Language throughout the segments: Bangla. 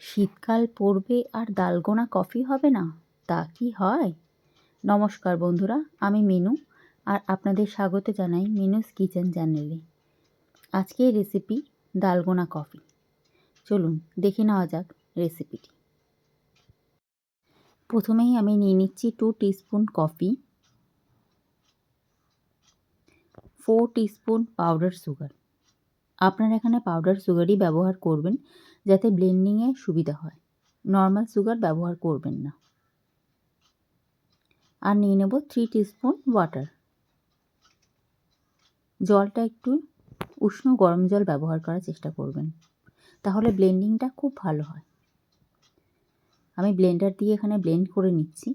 শীতকাল পড়বে আর ডালগোনা কফি হবে না, তা কি হয়? নমস্কার বন্ধুরা, আমি মিনু আর আপনাদের স্বাগত জানাই মিনুস কিচেন চ্যানেলে। আজকের রেসিপি ডালগোনা কফি। চলুন দেখে নেওয়া যাক রেসিপিটি। প্রথমেই আমি নিয়ে নিচ্ছি 2 teaspoon coffee, 4 teaspoon powder sugar. আপনারা এখানে পাউডার সুগারই ব্যবহার করবেন যাতে ব্লেন্ডিংয়ে সুবিধা হয়, নর্মাল সুগার ব্যবহার করবেন না। আর নিয়ে নেব 3 টিস্পুন ওয়াটার। জলটা একটু উষ্ণ গরম জল ব্যবহার করার চেষ্টা করবেন, তাহলে ব্লেন্ডিংটা খুব ভালো হয়। আমি ব্লেন্ডার দিয়ে এখানে ব্লেন্ড করে নিচ্ছি।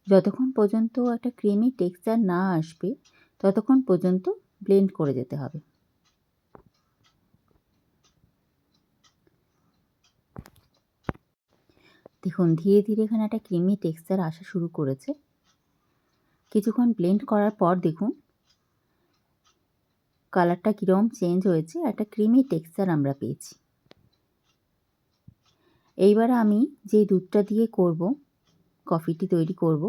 যতক্ষণ পর্যন্ত একটা ক্রিমি টেক্সচার না আসবে ততক্ষণ পর্যন্ত ব্লেন্ড করে যেতে হবে। দেখুন ধীরে ধীরে এখানে একটা ক্রিমি টেক্সচার আসা শুরু করেছে। কিছুক্ষণ ব্লেন্ড করার পর দেখুন কালারটা কীরকম চেঞ্জ হয়েছে, একটা ক্রিমি টেক্সচার আমরা পেয়েছি। এইবারে আমি যে দুধটা দিয়ে কফিটি তৈরি করব,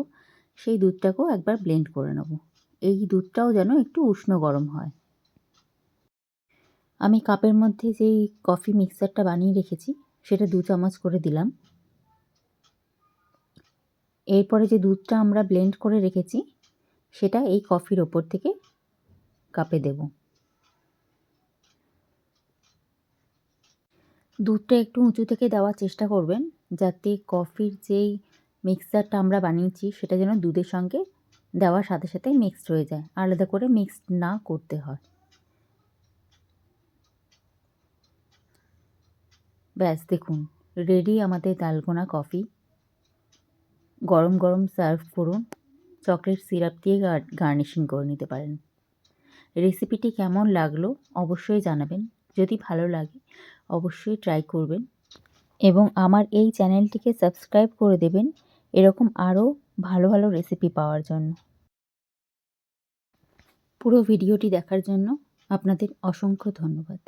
সেই দুধটাকেও একবার ব্লেন্ড করে নেব। এই দুধটাও যেন একটু উষ্ণ গরম হয়। আমি কাপের মধ্যে যেই কফি মিক্সচারটা বানিয়ে রেখেছি সেটা 2 চামচ করে দিলাম। এরপরে যে দুধটা আমরা ব্লেন্ড করে রেখেছি সেটা এই কফির ওপর থেকে কাপে দেব। দুধটা একটু উঁচু থেকে দেওয়ার চেষ্টা করবেন যাতে কফির যেই মিক্সচারটা আমরা বানিয়েছি সেটা যেন দুধের সঙ্গে দেওয়ার সাথে সাথে মিক্সড হয়ে যায়, আলাদা করে মিক্সড না করতে হয়। ব্যাস দেখুন রেডি আমাদের ডালগোনা কফি। গরম গরম সার্ভ করুন, চকলেট সিরাপ দিয়ে গার্নিশিং করে নিতে পারেন। রেসিপিটি কেমন লাগলো অবশ্যই জানাবেন। যদি ভালো লাগে অবশ্যই ট্রাই করবেন এবং আমার এই চ্যানেলটিকে সাবস্ক্রাইব করে দেবেন এরকম আরও ভালো ভালো রেসিপি পাওয়ার জন্য। পুরো ভিডিওটি দেখার জন্য আপনাদের অসংখ্য ধন্যবাদ।